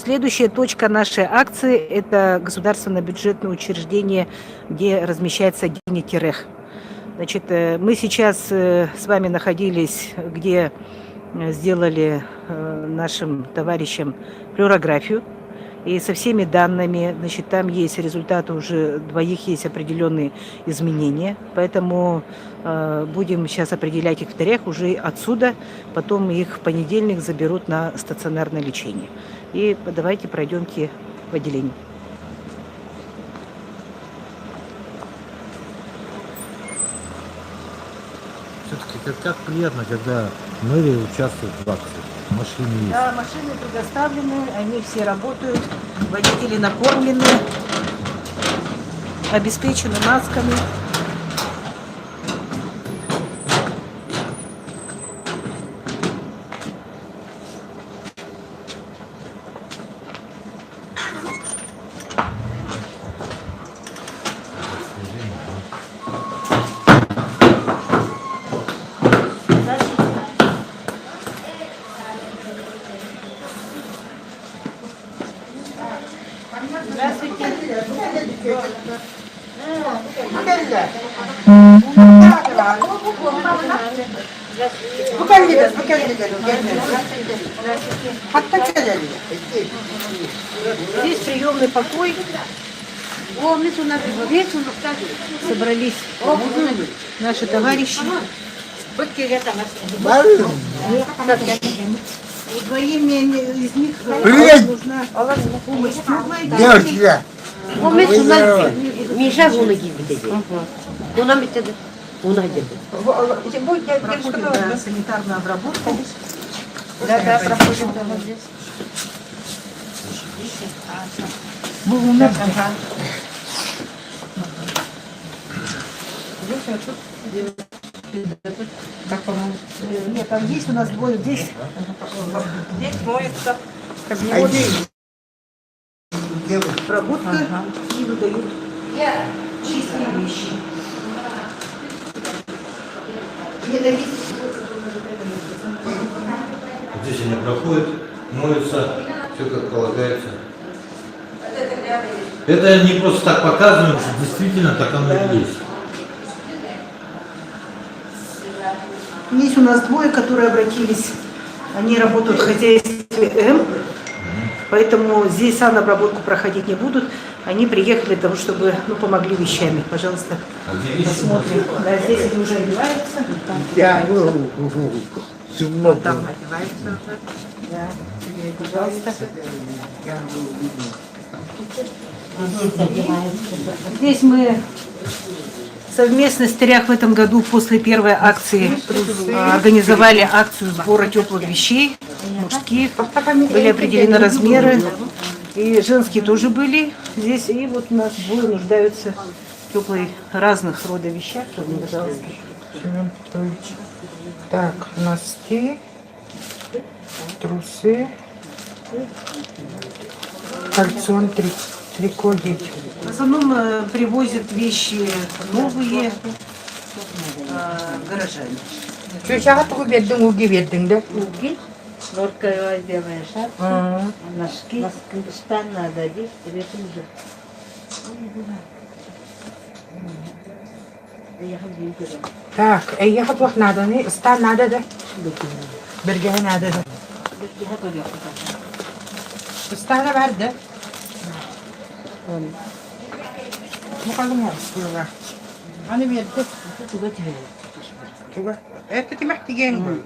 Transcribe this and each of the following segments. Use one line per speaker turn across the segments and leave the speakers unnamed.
Следующая точка нашей акции – это государственное бюджетное учреждение, где размещается Гини Терех. Значит, мы сейчас с вами находились, где сделали нашим товарищам флюорографию. И со всеми данными, значит, там есть результаты уже, двоих есть определенные изменения. Поэтому будем сейчас определять их в Терех уже отсюда. Потом их в понедельник заберут на стационарное лечение. И давайте пройдемте в отделение.
Все-таки как приятно, когда мэрия участвует в акции. Машины есть.
Да, машины предоставлены, они все работают, водители накормлены, обеспечены масками. Здесь приемный покой. Собрались наши товарищи. Двоим из них нужна помощь теплая. Проходит санитарную обработку.
Да, проходим здесь.
Как по-моему? Нет, там есть у нас двое. Здесь моется. Обработка и выдают чистые вещи.
Здесь они проходят, моются, все как полагается. Это не просто так показываем, что действительно так оно и есть.
Есть у нас двое, которые обратились. Они работают в хозяйстве М, поэтому здесь санобработку проходить не будут. Они приехали для того, чтобы помогли вещами. Пожалуйста, посмотрим. Да, здесь они уже одеваются. Там одеваются. Да, пожалуйста. Здесь мы совместно с Терях в этом году после первой акции организовали акцию сбора теплых вещей, мужских, были определены размеры, и женские тоже были здесь, и вот у нас двое нуждаются в теплой разных рода вещах. Пожалуйста.
Так, носки, трусы, кальсон, трико, дети.
В основном привозят вещи новые горожане.
Чучаға тұғы бердің, уги бердің, да?
Уги, норковая белая шапка, носки, стан надо одеть, тебе тоже.
Так, ехать вақ надо, не? Стан надо, да? Бергеге надо, да? Стана бар, да? Мұқалым ол, аны берді. Туға. Это ты мақтеген ғой.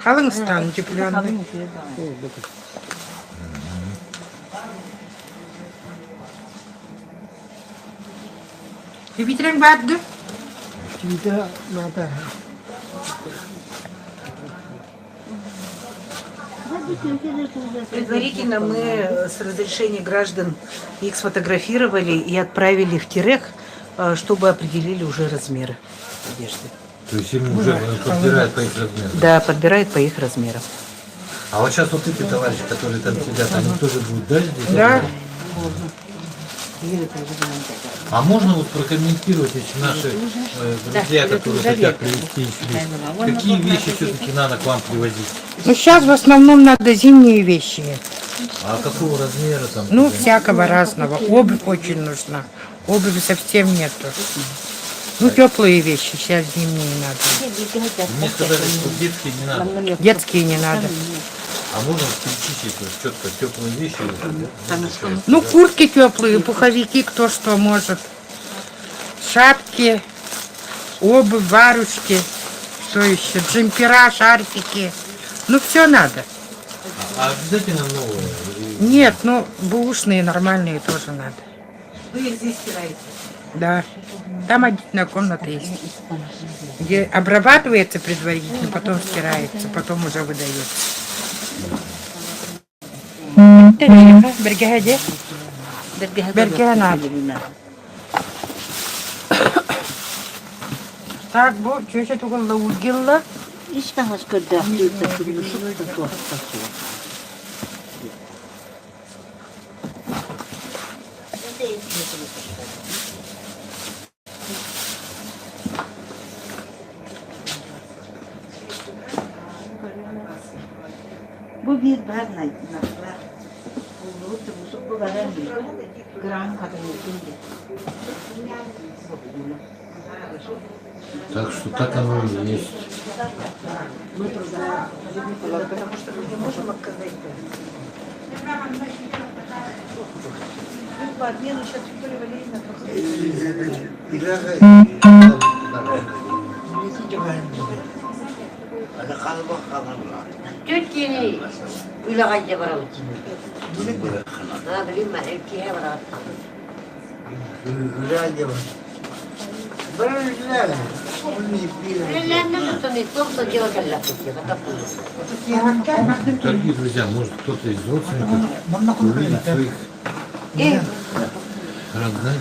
Қалың стан, тепленный. Витрин барды?
Tidak ada.
Предварительно мы с разрешения граждан их сфотографировали и отправили в Терех, чтобы определили уже размеры одежды.
То есть им уже подбирают по их размеру?
Да, подбирают по их размерам.
А вот сейчас вот эти товарищи, которые там сидят, они тоже будут, да, здесь?
Да.
А можно вот прокомментировать, если наши друзья, которые хотят привезти вещи, какие вещи все-таки надо к вам привозить?
Ну, сейчас в основном надо зимние вещи.
А какого размера там?
Ну, всякого разного. Обувь очень нужна. Обуви совсем нету. Ну, теплые вещи, сейчас зимние не надо.
Мне сказали, что детские не надо.
Детские не надо.
А можно перечислить четко теплые вещи?
Ну, куртки теплые, пуховики, кто что может. Шапки, обувь, варежки, что еще, джемпера, шарфики. Ну, все надо.
А обязательно новые?
Нет, ну, бэушные, нормальные тоже надо.
Вы их здесь стираете?
Да. Там отдельная комната есть, где обрабатывается предварительно, потом стирается, потом уже выдается. Бергеге, Бергеге надо. Так, bu köşe tuğla uğilla.
İşte haskır dağıtıysa kırmışık da tuhafası. Bu bir var naklar. Bu kadar bir gram kadar oldu.
Так что так оно и есть.
Потому что мы не можем отказать. По обмену сейчас Виктория Валерьевна.
Türkiye'nin ülakayca var o için. Ha bileyim ben erkeğe var hatta. Üllerinde tutun çok da cevap ellaklık ya.
Дорогие друзья, может кто-то из родственников увидит своих родных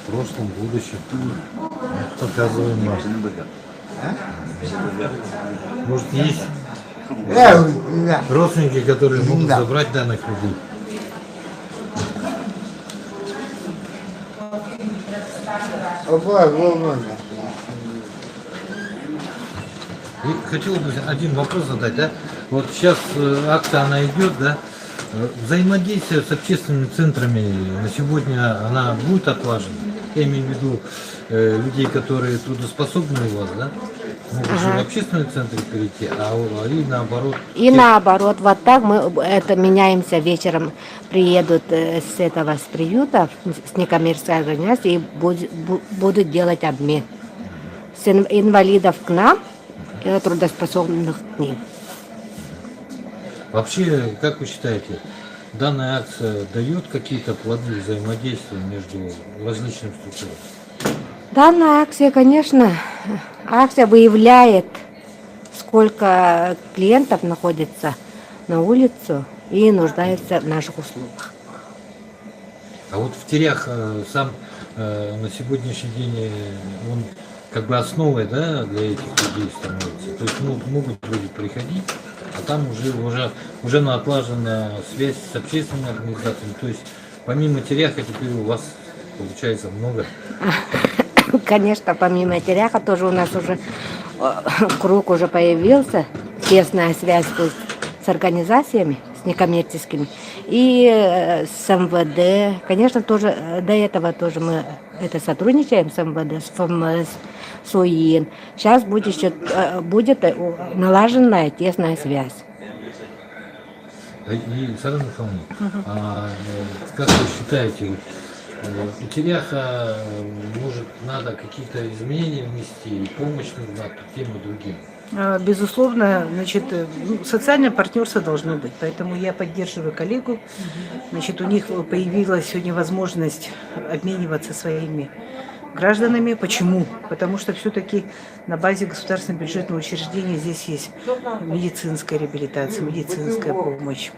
в прошлом, будущем. Показываем вам. Может есть родственники, которые могут забрать данных людей. И хотел бы один вопрос задать, да? Вот сейчас акция, она идет, да? Взаимодействие с общественными центрами на сегодня она будет отлажена? Я имею в виду людей, которые трудоспособны у вас, да? Могут же в общественные центры перейти, и наоборот.
И наоборот, вот так мы это меняемся вечером, приедут с этого, с приюта, с некоммерческой организации и будут делать обмен. С инвалидов к нам и трудоспособных к ним.
Вообще, как вы считаете, данная акция дает какие-то плоды взаимодействия между различными структурами?
Данная акция, конечно, акция выявляет, сколько клиентов находится на улице и нуждается в наших услугах.
А вот в Терях сам на сегодняшний день он как бы основой, да, для этих людей становится. То есть могут люди приходить, а там уже отлажена связь с общественными организациями. То есть помимо Теряха теперь у вас получается много.
Конечно, помимо Теряха тоже у нас уже круг уже появился, тесная связь с организациями, с некоммерческими и с МВД. Конечно, тоже до этого тоже мы сотрудничаем с МВД, с ФМС, с УИН. Сейчас будет налаженная тесная связь.
И, Сара Михайловна, как вы считаете, у Теряха, может, надо какие-то изменения внести, и помощь нужна тем и другим?
Безусловно, значит, социальное партнерство должно быть, поэтому я поддерживаю коллегу. Значит, у них появилась сегодня возможность обмениваться своими гражданами. Почему? Потому что все-таки на базе государственного бюджетного учреждения здесь есть медицинская реабилитация, медицинская помощь.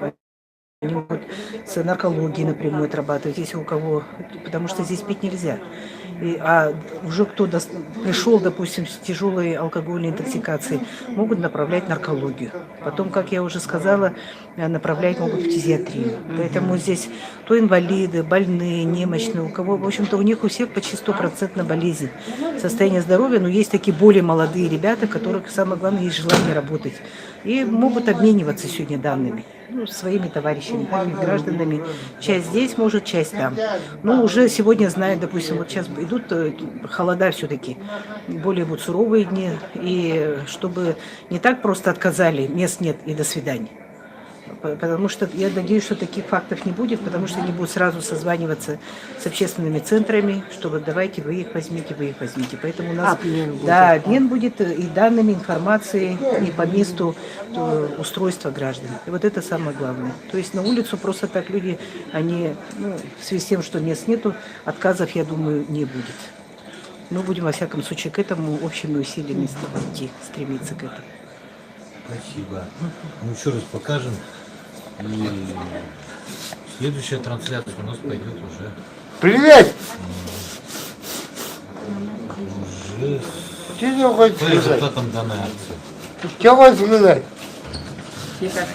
Они могут с наркологией напрямую отрабатывать, если у кого, потому что здесь пить нельзя. А уже кто пришел, допустим, с тяжелой алкогольной интоксикацией, могут направлять наркологию. Потом, как я уже сказала, направлять могут в фтизиатрию. Поэтому здесь то инвалиды, больные, немощные, у кого, в общем-то, у них у всех почти 100% болезнь, состояние здоровья, но есть такие более молодые ребята, которых самое главное есть желание работать. И могут обмениваться сегодня данными. ну, своими товарищами, своими гражданами. Часть здесь может, часть там. Но уже сегодня знают, допустим, вот сейчас идут холода все-таки, более вот суровые дни, и чтобы не так просто отказали, мест нет и до свидания. Потому что я надеюсь, что таких фактов не будет, потому что они будут сразу созваниваться с общественными центрами, что вот давайте вы их возьмите, вы их возьмите. Поэтому у нас обмен будет и данными, информацией, и по месту устройства граждан. И вот это самое главное. То есть на улицу просто так люди, они, ну, в связи с тем, что мест нету, отказов, я думаю, не будет. Мы будем, во всяком случае, к этому общими усилиями идти, стремиться к этому.
Спасибо. Ну, еще раз покажем. И следующая трансляция у нас пойдет уже.
Привет!
Уже
Что ты хочешь
по
сказать?
результатам данной акции.
Что хочешь сказать?
Тихо.